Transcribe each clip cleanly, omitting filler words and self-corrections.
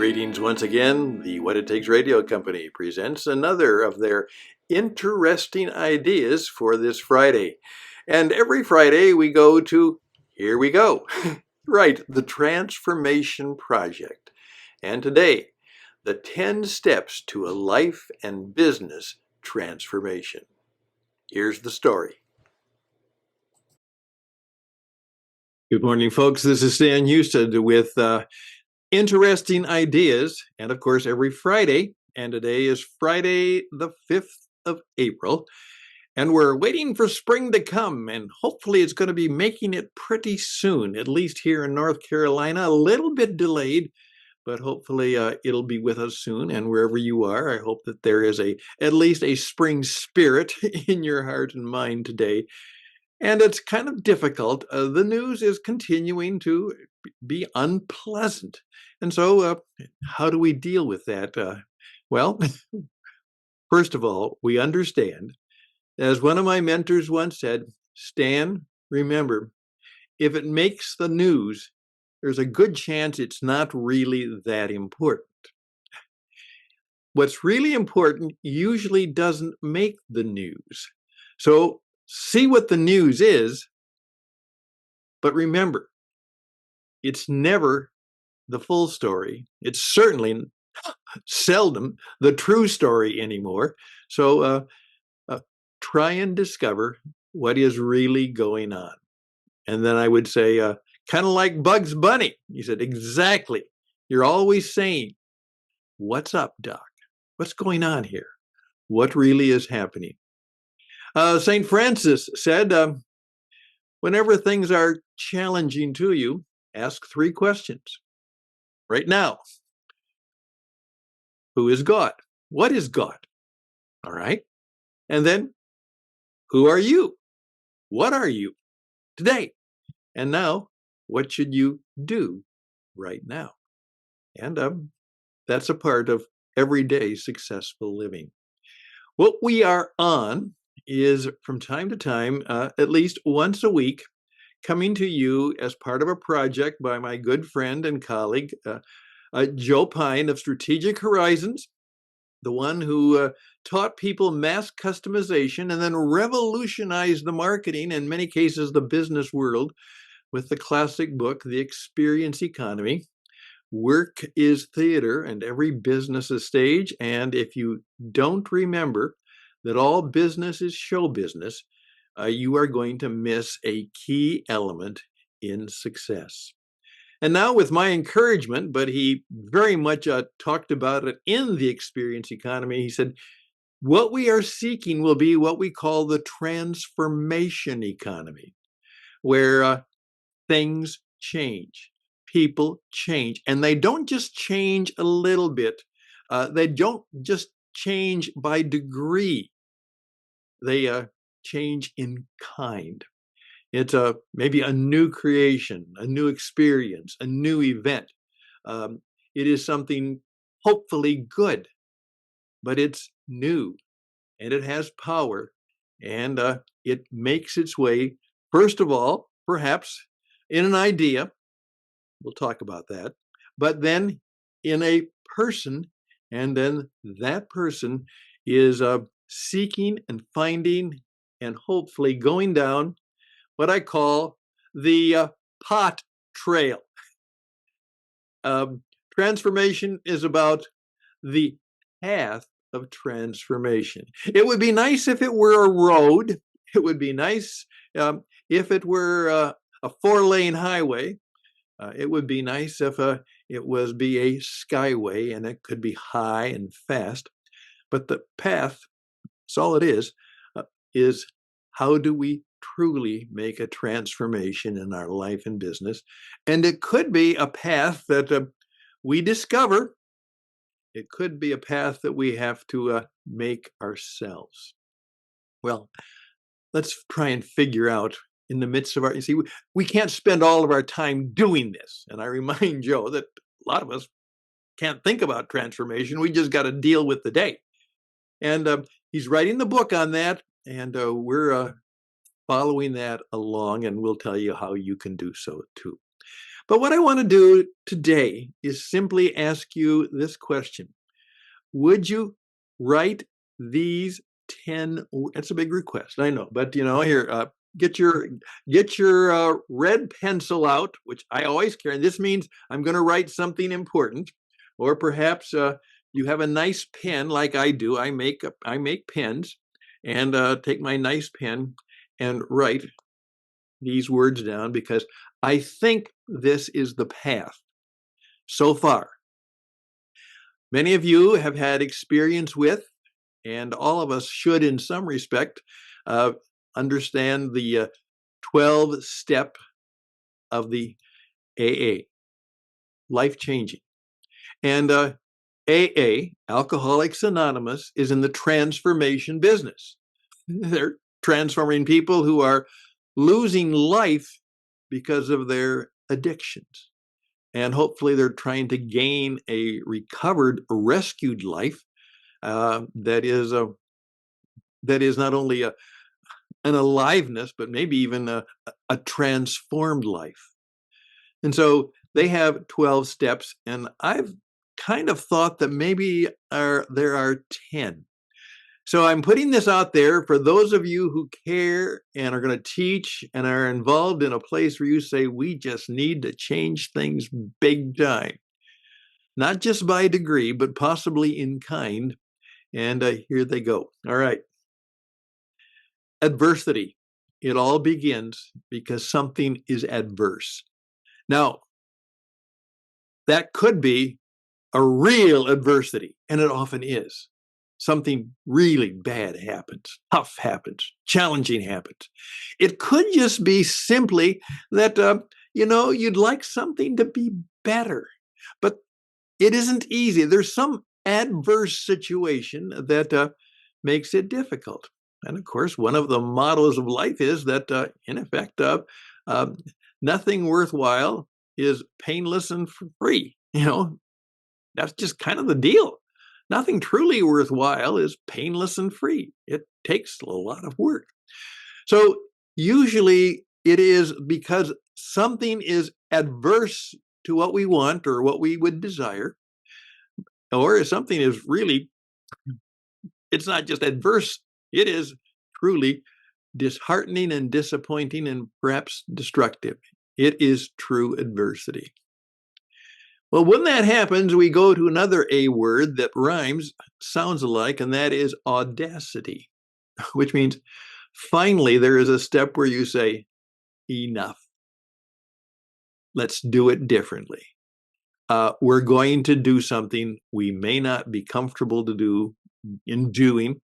Greetings once again. The What It Takes Radio Company presents another of their interesting ideas for this Friday. And every Friday we go to, here we go, right, the Transformation Project. And today, the 10 steps to a life and business transformation. Here's the story. Good morning, folks. This is Stan Houston with interesting ideas. And of course, every Friday, and today is Friday the 5th of April, and we're waiting for spring to come, and hopefully it's going to be making it pretty soon, at least here in North Carolina, a little bit delayed, but hopefully it'll be with us soon. And wherever you are, I hope that there is at least a spring spirit in your heart and mind today. And it's kind of difficult. The news is continuing to be unpleasant. And so how do we deal with that? Well, first of all, we understand, as one of my mentors once said, Stan, remember, if it makes the news, there's a good chance it's not really that important. What's really important usually doesn't make the news. So see what the news is, but remember, it's never the full story. It's certainly seldom the true story anymore. So try and discover what is really going on. And then I would say, kind of like Bugs Bunny. He said, exactly. You're always saying, what's up, Doc? What's going on here? What really is happening? St. Francis said, whenever things are challenging to you, ask 3 questions. Right now, who is God? What is God? All right. And then, who are you? What are you today? And now, what should you do right now? And that's a part of everyday successful living. What we are on is, from time to time, at least once a week, coming to you as part of a project by my good friend and colleague, Joe Pine of Strategic Horizons, the one who taught people mass customization and then revolutionized the marketing, in many cases the business world, with the classic book, The Experience Economy. Work is theater and every business is stage. And if you don't remember that all business is show business, you are going to miss a key element in success. And now, with my encouragement, but he very much talked about it in The Experience Economy, he said, what we are seeking will be what we call the transformation economy, where things change, people change, and they don't just change a little bit. They don't just change by degree. They change in kind. It's maybe a new creation, a new experience, a new event. It is something hopefully good, but it's new and it has power, and it makes its way, first of all, perhaps in an idea. We'll talk about that. But then in a person, and then that person is seeking and finding and hopefully going down what I call the pot trail. Transformation is about the path of transformation. It would be nice if it were a road. It would be nice if it were a 4-lane highway. It would be nice if it was be a skyway and it could be high and fast. But the path, that's all it is how do we truly make a transformation in our life and business? And it could be a path that we discover. It could be a path that we have to make ourselves. Well, let's try and figure out in the midst of you see, we can't spend all of our time doing this. And I remind Joe that a lot of us can't think about transformation. We just got to deal with the day. And he's writing the book on that. And we're following that along, and we'll tell you how you can do so too. But what I want to do today is simply ask you this question. Would you write these 10? It's a big request, I know, but here, get your red pencil out, which I always carry. This means I'm going to write something important, or perhaps you have a nice pen like I do. I make pens, and take my nice pen and write these words down, because I think this is the path so far. Many of you have had experience with, and all of us should in some respect, understand the 12 step of the AA, life changing. And AA, Alcoholics Anonymous, is in the transformation business. They're transforming people who are losing life because of their addictions. And hopefully they're trying to gain a recovered, rescued life that is not only an aliveness, but maybe even a transformed life. And so they have 12 steps, and I've kind of thought that maybe there are 10. So I'm putting this out there for those of you who care and are going to teach and are involved in a place where you say, we just need to change things big time. Not just by degree, but possibly in kind. And here they go. All right. Adversity. It all begins because something is adverse. Now, that could be a real adversity, and it often is. Something really bad happens, tough happens, challenging happens. It could just be simply that, you'd like something to be better, but it isn't easy. There's some adverse situation that makes it difficult. And of course, one of the mottos of life is that, in effect, nothing worthwhile is painless and free. That's just kind of the deal. Nothing truly worthwhile is painless and free. It takes a lot of work. So usually it is because something is adverse to what we want or what we would desire, or if something is really, it's not just adverse, it is truly disheartening and disappointing and perhaps destructive. It is true adversity. Well, when that happens, we go to another A word that rhymes, sounds alike, and that is audacity, which means finally there is a step where you say, enough. Let's do it differently. We're going to do something we may not be comfortable to do in doing,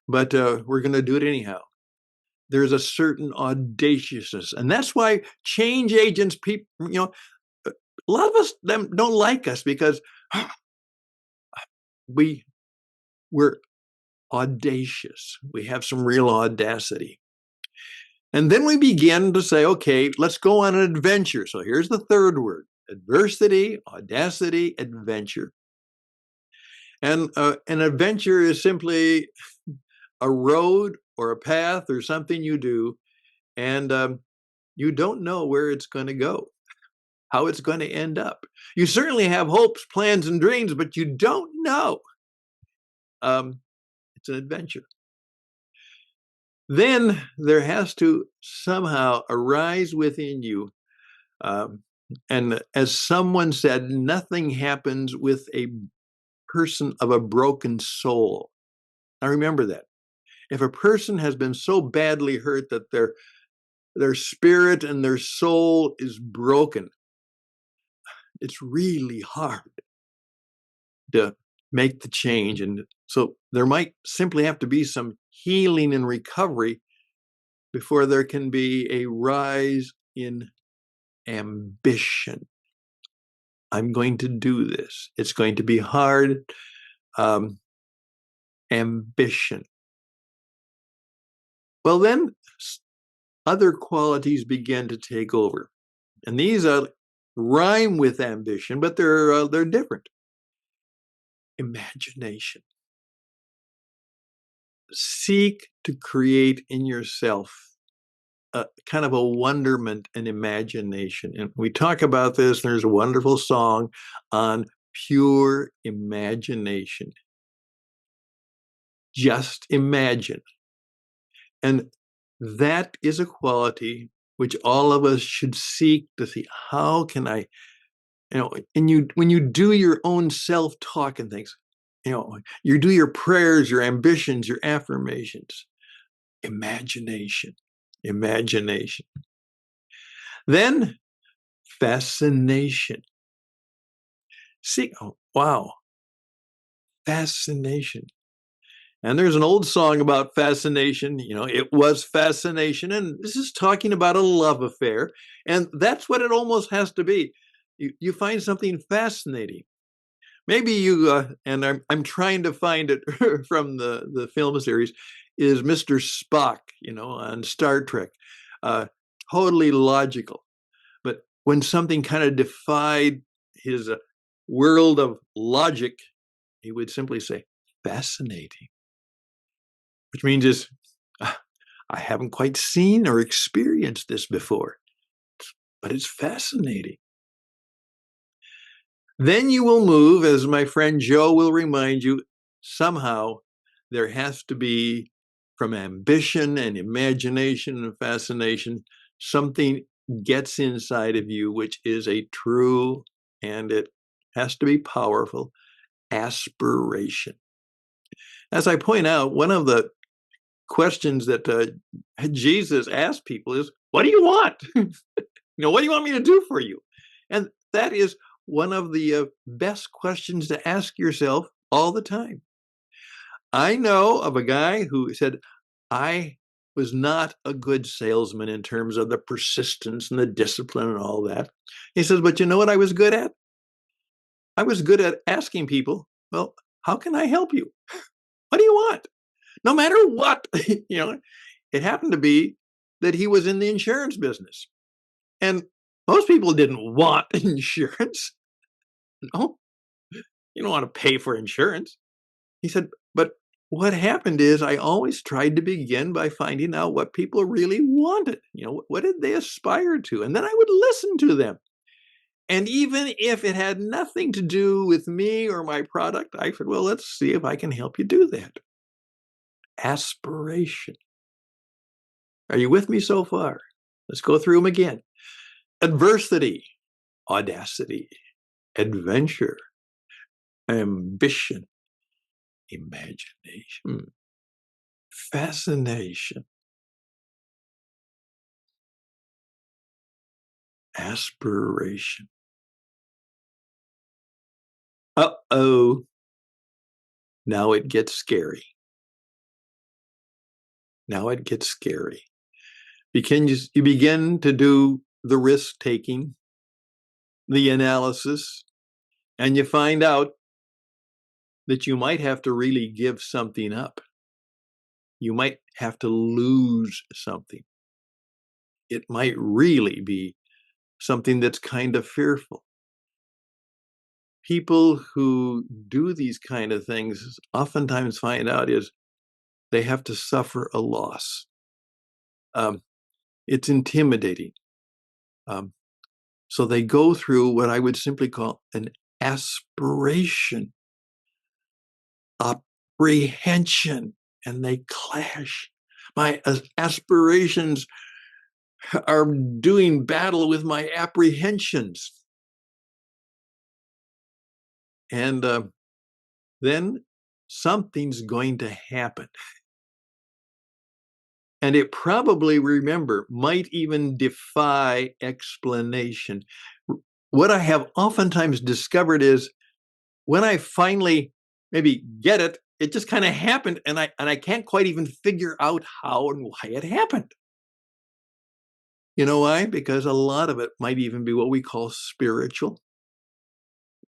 but we're going to do it anyhow. There's a certain audaciousness, and that's why change agents, people, a lot of us them don't like us because we're audacious. We have some real audacity. And then we begin to say, okay, let's go on an adventure. So here's the third word: adversity, audacity, adventure. And an adventure is simply a road or a path or something you do, and you don't know where it's going to go, how it's going to end up. You certainly have hopes, plans, and dreams, but you don't know. It's an adventure. Then there has to somehow arise within you. And as someone said, nothing happens with a person of a broken soul. Now remember that. If a person has been so badly hurt that their spirit and their soul is broken, it's really hard to make the change. And so there might simply have to be some healing and recovery before there can be a rise in ambition. I'm going to do this. It's going to be hard. Ambition. Well, then other qualities begin to take over. And these rhyme with ambition, but they're different. Imagination. Seek to create in yourself a kind of a wonderment and imagination. And we talk about this. There's a wonderful song on pure imagination. Just imagine. And that is a quality which all of us should seek to see. How can I, and when you do your own self-talk and things, you do your prayers, your ambitions, your affirmations, imagination, imagination. Then fascination. See, oh, wow, fascination. And there's an old song about fascination, it was fascination. And this is talking about a love affair. And that's what it almost has to be. You find something fascinating. Maybe you, and I'm trying to find it from the film series, is Mr. Spock, on Star Trek. Totally logical. But when something kind of defied his world of logic, he would simply say, fascinating. Which means I haven't quite seen or experienced this before, but it's fascinating. Then you will move, as my friend Joe will remind you, somehow there has to be, from ambition and imagination and fascination, something gets inside of you, which is a true, and it has to be powerful, aspiration. As I point out, one of the questions that Jesus asked people is, what do you want? What do you want me to do for you? And that is one of the best questions to ask yourself all the time. I know of a guy who said, I was not a good salesman in terms of the persistence and the discipline and all that. He says, but you know what I was good at? I was good at asking people, well, how can I help you? What do you want? No matter what, it happened to be that he was in the insurance business. And most people didn't want insurance. No, you don't want to pay for insurance. He said, but what happened is I always tried to begin by finding out what people really wanted. What did they aspire to? And then I would listen to them. And even if it had nothing to do with me or my product, I said, well, let's see if I can help you do that. Aspiration. Are you with me so far? Let's go through them again. Adversity, audacity, adventure, ambition, imagination, fascination, aspiration. Uh-oh. Now it gets scary. Now it gets scary. You begin to do the risk taking, the analysis, and you find out that you might have to really give something up. You might have to lose something. It might really be something that's kind of fearful. People who do these kind of things oftentimes find out is they have to suffer a loss. It's intimidating. So they go through what I would simply call an aspiration, apprehension, and they clash. My aspirations are doing battle with my apprehensions. And then something's going to happen. And it probably, might even defy explanation. What I have oftentimes discovered is when I finally maybe get it, it just kind of happened, and I can't quite even figure out how and why it happened. You know why? Because a lot of it might even be what we call spiritual,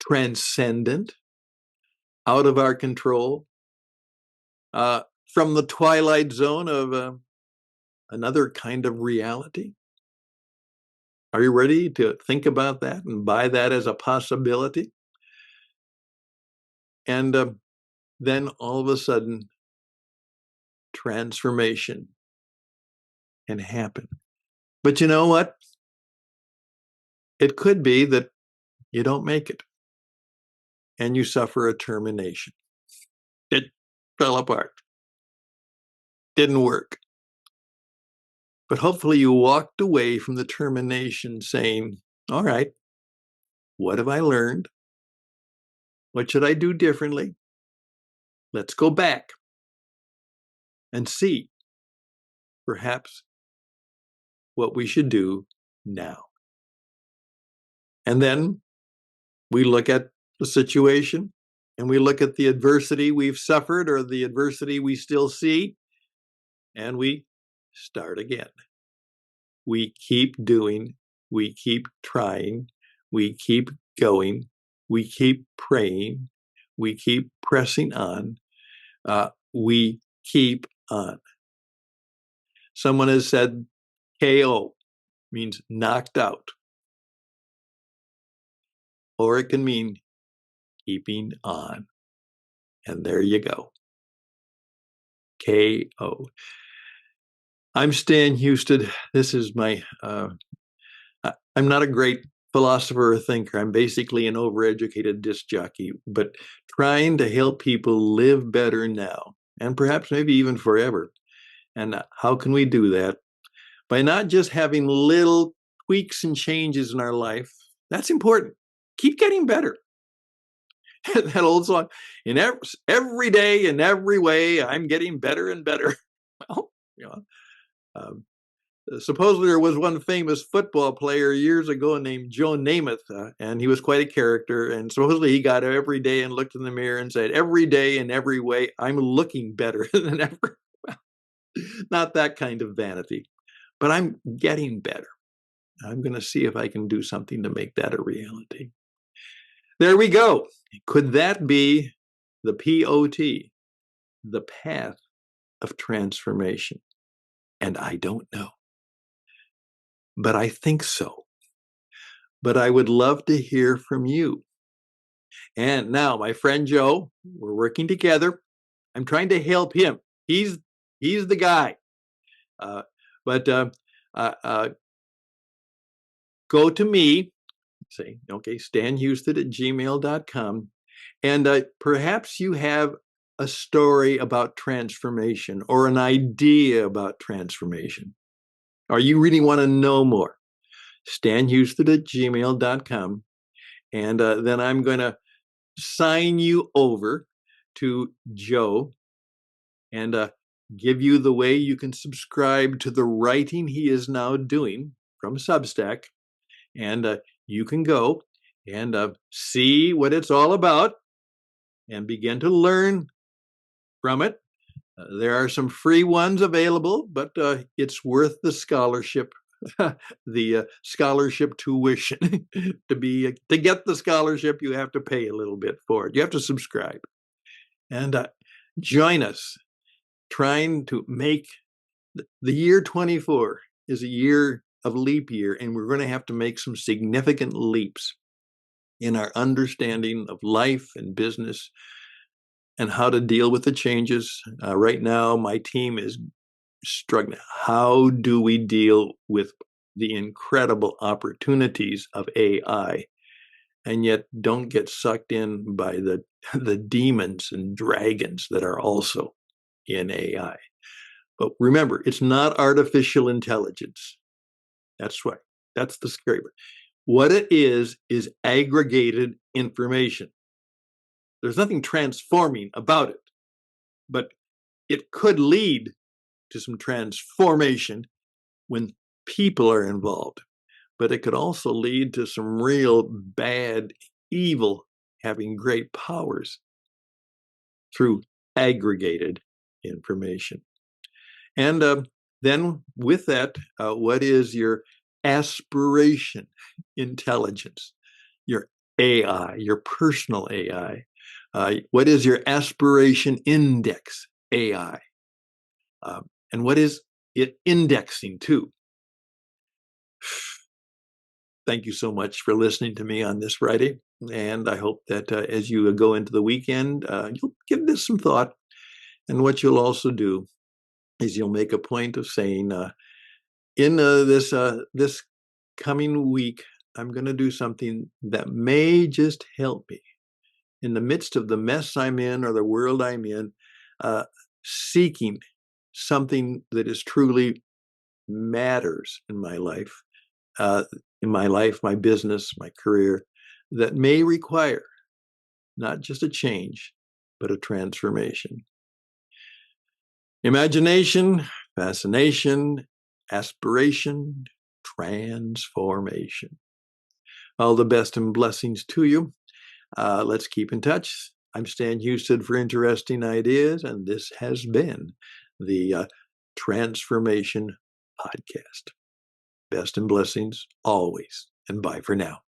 transcendent, out of our control, from the twilight zone of another kind of reality. Are you ready to think about that and buy that as a possibility? And then all of a sudden, transformation can happen. But you know what? It could be that you don't make it and you suffer a termination. It fell apart, didn't work. But hopefully you walked away from the termination saying, all right, what have I learned? What should I do differently? Let's go back and see perhaps what we should do now. And then we look at the situation and we look at the adversity we've suffered or the adversity we still see, and we start again. We keep doing, we keep trying, we keep going, we keep praying, we keep pressing on, we keep on. Someone has said KO means knocked out, or it can mean keeping on. And there you go. KO. I'm Stan Houston. This is my, I'm not a great philosopher or thinker. I'm basically an overeducated disc jockey, but trying to help people live better now and perhaps maybe even forever. And how can we do that? By not just having little tweaks and changes in our life. That's important. Keep getting better. That old song, in every day, in every way, I'm getting better and better. Well, you know, supposedly there was one famous football player years ago named Joe Namath, and he was quite a character. And supposedly he got up every day and looked in the mirror and said, every day in every way, I'm looking better than ever. Not that kind of vanity, but I'm getting better. I'm going to see if I can do something to make that a reality. There we go. Could that be the POT, the path of transformation? And I don't know, but I think so. But I would love to hear from you. And now, my friend Joe, we're working together. I'm trying to help him. He's the guy. But go to me, say, okay, stanhouston@gmail.com, and perhaps you have a story about transformation or an idea about transformation, or you really want to know more. stanhouston@gmail.com, and then I'm going to sign you over to Joe and give you the way you can subscribe to the writing he is now doing from Substack. And you can go and see what it's all about and begin to learn from it. There are some free ones available, but it's worth the scholarship, the scholarship tuition. To get the scholarship, you have to pay a little bit for it. You have to subscribe and join us trying to make the year 24 is a year of leap year, and we're going to have to make some significant leaps in our understanding of life and business and how to deal with the changes. Right now, my team is struggling. How do we deal with the incredible opportunities of AI and yet don't get sucked in by the demons and dragons that are also in AI? But remember, it's not artificial intelligence. That's right. That's the scary part. What it is aggregated information. There's nothing transforming about it, but it could lead to some transformation when people are involved. But it could also lead to some real bad evil having great powers through aggregated information. And then with that, what is your aspiration intelligence, your AI, your personal AI? What is your aspiration index AI? And what is it indexing to? Thank you so much for listening to me on this Friday. And I hope that as you go into the weekend, you'll give this some thought. And what you'll also do is you'll make a point of saying, in this coming week, I'm going to do something that may just help me in the midst of the mess I'm in or the world I'm in, seeking something that is truly matters in my life, my business, my career, that may require not just a change, but a transformation. Imagination, fascination, aspiration, transformation. All the best and blessings to you. Let's keep in touch. I'm Stan Houston for Interesting Ideas, and this has been the Transformation Podcast. Best and blessings always, and bye for now.